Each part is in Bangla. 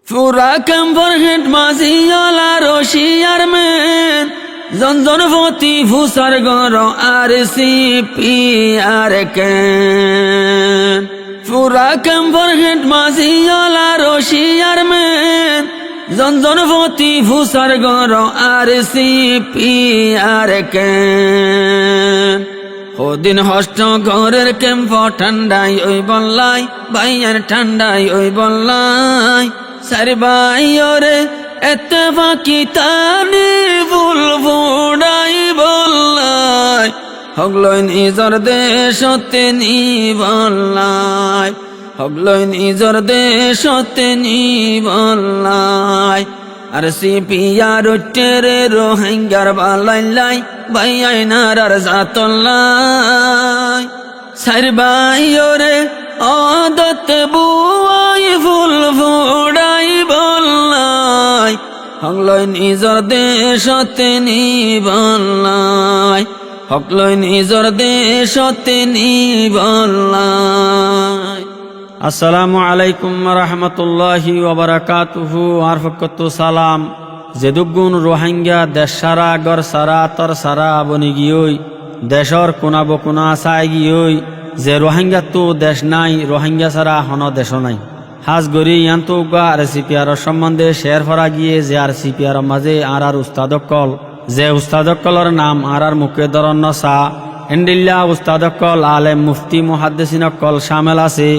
পুরা ক্যাম্পর হেড মাঝিওয়ালা রশিয়ার মেন জনজনপতি ভূষার গর আর সিপি আর কেন পুরা ক্যাম্পর হেড মাঝিওয়ালা রশিয়ার মেন জনজনপতি ভূষার গর আর সিপি আর কেন ওদিন হষ্ট ঘরের ক্যাম্প ঠান্ডাই ওই বললাই ভাইয়ার ঠান্ডাই ওই বললাই সারি ভাই ওরে এতে বাকি তানি ফুল ফুড়াই বললাই হগলই নিজর দেশতে নি বললাই হগলই নিজর দেশতে নি বললাই আর সিপিয়ার টেরে রোহিঙ্গার বালাইলাই ভাইয়াই নারার জাতল্লাই সারি ভাই ওরে আদত বুয়াই ফুল ফুড়াই বললাই হগলই নিজর দেশতে নি বললাই হগলই নিজর দেশতে নি বললাই। আসসালামু আলাইকুম রহমতুল্লাহি ওয়াবারাকাতুহু। আর ফকত সালাম যেদুগুণ রোহিঙ্গা দেশ সারা গর সারা তর সারা বনি গিয়ই দেশর কোনা বকুনা চাই গিয়ই যে রোহিঙ্গা তো দেশ নাই রোহিঙ্গা সারা হন দেশ নাই হাজ গরি ইয়ান্তু গা আর সিপিআর সম্বন্ধে শেয়ার ফরা গিয়ে যে আর সিপিআর মাঝে আর উস্তাদকল যে উস্তাদকলর নাম আর মুখে দরন্ন সা এন্ডিল্লা উস্তাদকল আলেম মুফতি মুহাদ্দিসিনকল শামেল আছে।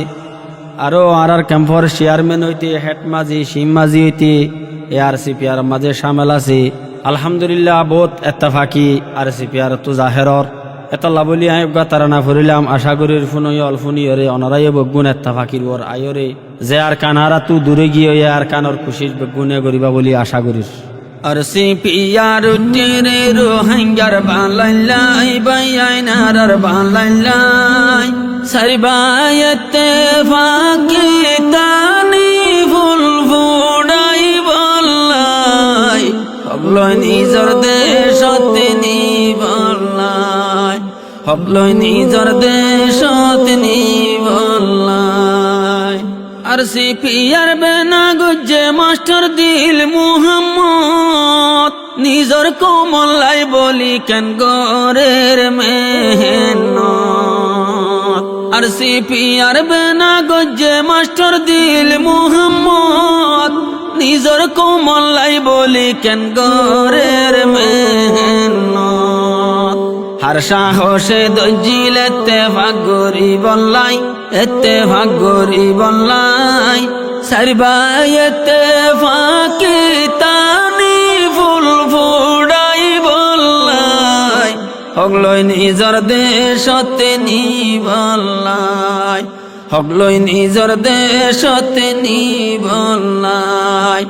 আরো আর ক্যাম্পর চেয়ারম্যান হইতে হেড মাঝি সিম মাঝি হইতে আর সিপিআর মাঝে শামেল আছে। আলহামদুলিল্লাহ বহুত এত্তাফাকি আর সিপিআর তো জাহেরর এতলা বলি আয়গা তারানা ফুরিলাম আশা করির ফুনই অলফুনি ওরে অনরাই বগুন এত্তাফাকির ওর আয়রে যে আর কানারা তু দূরে গিয়ে আর কানর খুশির বেগুনে গরিবা বলি আশা করির। আর সিপিআর টেরে রোহিঙ্গার বালাইলাই ভাইয়াই নারার বালাইলাই সারি ভাইতে ফাঁকি তানি ফুল ফুড়াই বললাই হগলই নিজর দেশতে নি বললাই হগলই নিজর দেশতে নি বললাই। আর সিপিআর বেনা গুজ্জে মাস্টার দিল মুহাম্মদ নিজর কোমলাই বলি কেন গরের মেহনত। আর সিপিআর বেনা গুজ্জে মাস্টার দিল মুহাম্মদ নিজর কোমলাই বলি কেন গরের মেহনত। আর সাহসে দজিল এত্তেফাক গরি বললাই এত্তেফাক গরি বললাই সারি ভাই এত্তেফাকি তানি ফুল ফুড়াই বললাই হগলই নিজর দেশতে নি বললাই হগলই নিজর দেশতে নি বললাই।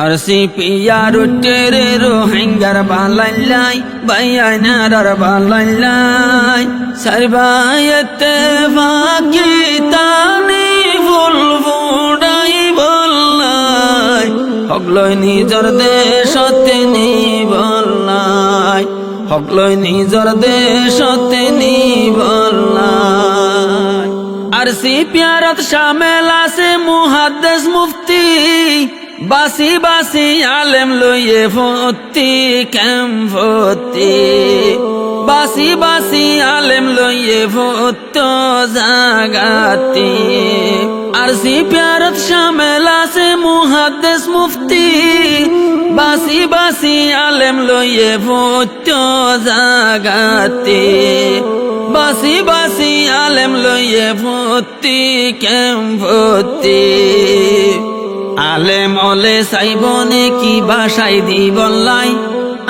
আর সিপিআর টেরে রোহিঙ্গার বালাইলাই ভাইয়াই নারার বালাইলাই সারি ভাইতে ফাঁকি তানি ফুল ফুড়াই বললাই হগলই নিজর দেশতে নি বললাই হগলই নিজর দেশতে নি বললাই। আর সিপিআরত শামেল আছে মুহাদ্দিস মুফতি বাসি বাসি আলেম লইয়ে ফতি কেম ফতি বাসি বাসি আলেম লইয়ে ফত জাগাতি। আর সিপিআরত শামেল আছে মুহাদ্দিস মুফতি বাসি বাসি আলেম লইয়ে ফত জাগাতি বাসি বাসি আলেম লইয়ে ফতি কেম ফতি। আলেম ওলে সাইবনে কি ভাষাই দি বললাই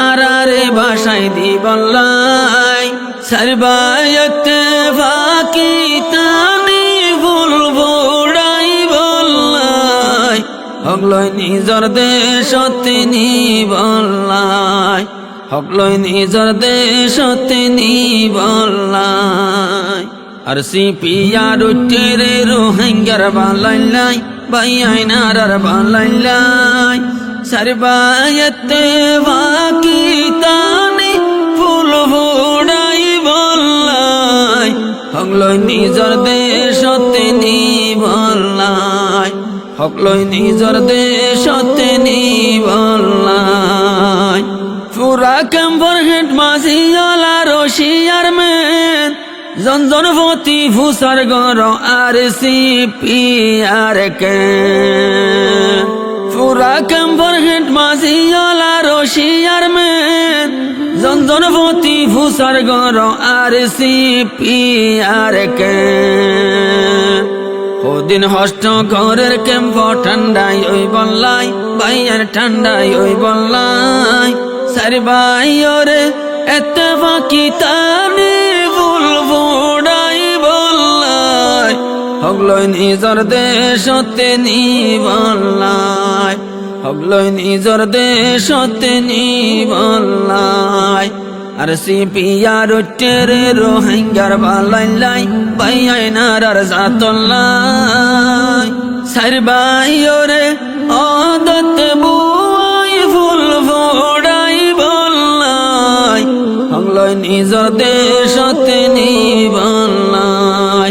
আরে ভাষাই দি বললাই সারি ভাইতে ফাঁকি তানি ফুল ফুড়াই বললাই হগলই নিজর দেশতে নি বললাই হগলই নিজর দেশতে নি বললাই। আর সিপিআর টেরে রোহিঙ্গার বালাইলাই ভাইয়াই নারার বালাইলাই সারি ভাইতে ফাঁকি তানি ফুল ফুড়াই বললাই হগলই নিজর দেশতে নি বললাই সকলই নিজর দেশতে নিবল্লাই পুরা ক্যাম্পর হেড মাঝিয়ালা রশিয়ার মেন জনজনপতি ফুসার গর আর সিপি আর কে পুরা ক্যাম্পর হেড মাঝিয়ালা রশিয়ার মেন জনজনপতি ফুসার গর আর সিপি আর কে ওদিন হষ্ট ঘরের ক্যাম্প ঠান্ডাই ওই বললাই বাইয়ের ঠান্ডাই ওই বললাই সারি বাইরে এতে বাকি তানি ফুল ফুড়াই বললাই হগলই নিজর দেশতে নি বললাই হগলই নিজর দেশতে নি বললাই আর সিপিয়ার টেরে রোহিঙ্গার বালাই বাইয়াই নারার জাতল্লাই সারি বাইরে আদত বুয়াই ফুল ফোড়াই বললাই হগলই নিজর দেশতে নি বললাই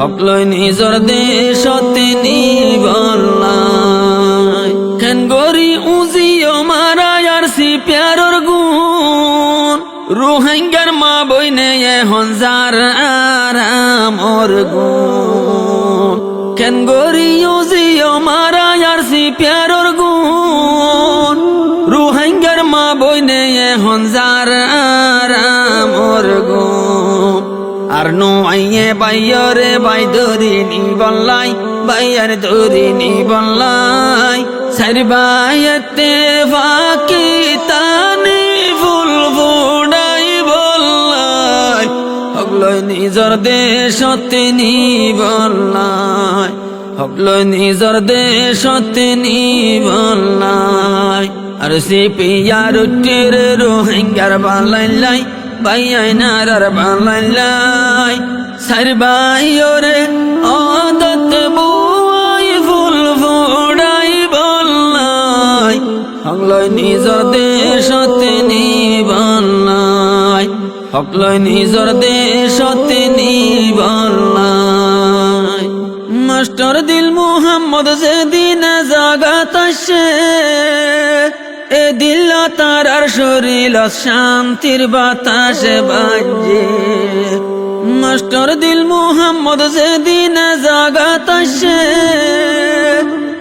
হগলই নিজর দেশতে নি বললাই কেন গরি উজিও মারাই আর সিপিয়ারর গুণ রোহিঙ্গার মা বইনে হনজার আরামর গুণ কেন গরিও জিও মারা আর সিপিয়ারর গুণ রোহিঙ্গার মা বইনে হনজার আরামর গুণ আর নো আইয়ে বাইয়রে বাই ধরি নি বললাই বাইয়ার ধরি নি বললাই সারি বাইতে ফাঁকি তানি ফুল ফুড়াই বললাই হগলই নিজর দেশতে নি বললাই হগলই নিজর দেশতে নি বললাই আর সিপিয়ার টেরে রোহিঙ্গার বালাই বাইয়াই নারার বালাই সারি বাইরে আদত বুয়াই ফুল ফুড়াই বললাই হগলই নিজর দেশতে নি বললাই হগলই নিজর দেশতে নি বললাই মাস্টার দিল মুহাম্মদ যেদিন জাগাত আসে এ দিল তার আর শরীর শান্তির বাতাসে বাজে মাস্টার দিল মুহাম্মদ যেদিন জাগাত আসে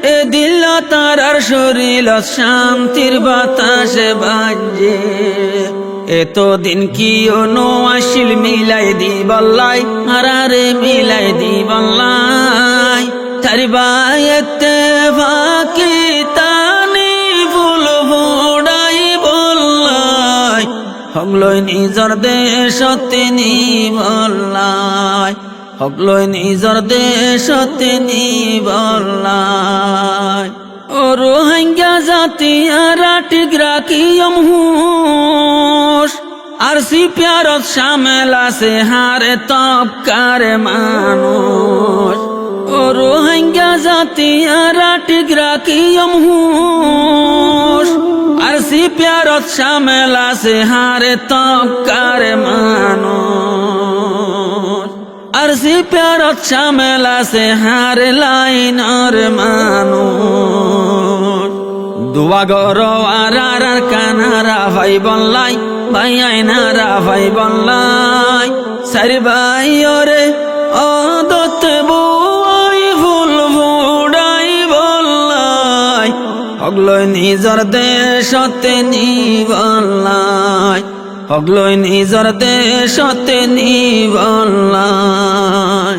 এ দিল তার আর শরীর শান্তির বাতাসে বাজে এতো দিন কি অনু আসিল মিলাই দি বললাই আরে মিলাই দি বললাই তার বায়েতে বাকি তানি ফুল ফুড়াই বললাই হগলই নিজর দেশতে নি বললাই হগলই নিজর দেশতে নি বললাই ও রোহিঙ্গা জাতিয়ারা ঠিক রাখিয়ম হুশ আর সিপিয়ারত শামেল আছে হারে তপকারে মানুষ ও রোহিঙ্গা জাতিয়ারা ঠিক রাখিয়ম হুশ আর সিপিয়ারত শামেল আছে হারে তপকারে মানুষ আর সিপিয়ারত শামেল আছে হারে লাইনর মানুষ দুয়া গর আর কানারা ভাই বললাই ভাইয়াই নারা ভাই বললাই সারি ভাইরে আদত বুয়াই ফুল ফুড়াই বললাই হগলই নিজর দেশতে নি বললাই হগলই নিজর দেশতে নি বললাই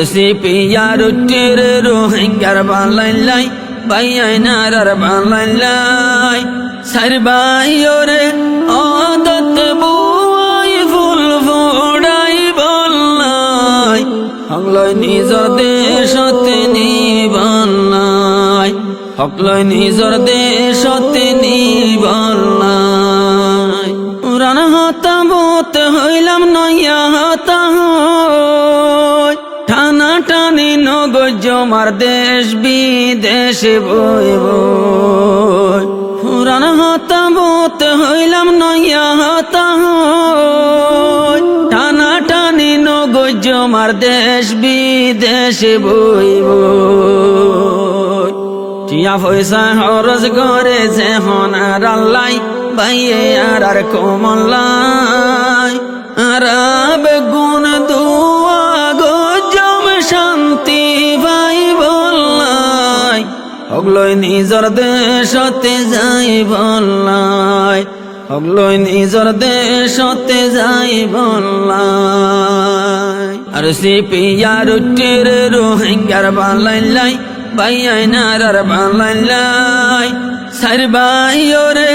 সিপিয়ার টেরে রোহিঙ্গার বালাই বাইয়াই নারার বালাই সারি বাইরে আদত বুয়াই ফুল ফুড়াই বললাই হগলই নিজর দেশতে নি বললাই হগলই নিজর দেশতে নি বললাই উড়ান হতা বোত হইলাম নইয়া হতা হই টানা টানি নগজ মার দেশ বিদেশে বই বই পুরান হতা বোত হইলাম নইয়া হতা হই টানা টানি নগজ মার দেশ বিদেশে বই বই টিয়া পয়সা খরচ করে যে হন আর আল্লাই বাইয়ে আর কমলাই আরাব গুণ দুয়া গো জম শান্তি ভাই বললাই হগলই নিজর দেশতে যাই বললাই হগলই নিজর দেশতে যাই বললাই আর সিপিয়ার উঠির রোহিঙ্গার বালাইলাই বাইয়াই নারার বালাইলাই সার বাইরে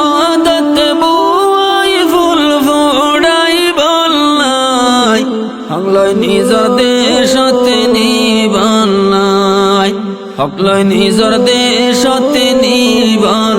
আদত বুয়াই ফুল ফোড়াই বললাই হগলই নিজর দেশতে নি বললাই হগলই নিজর দেশতে নি বল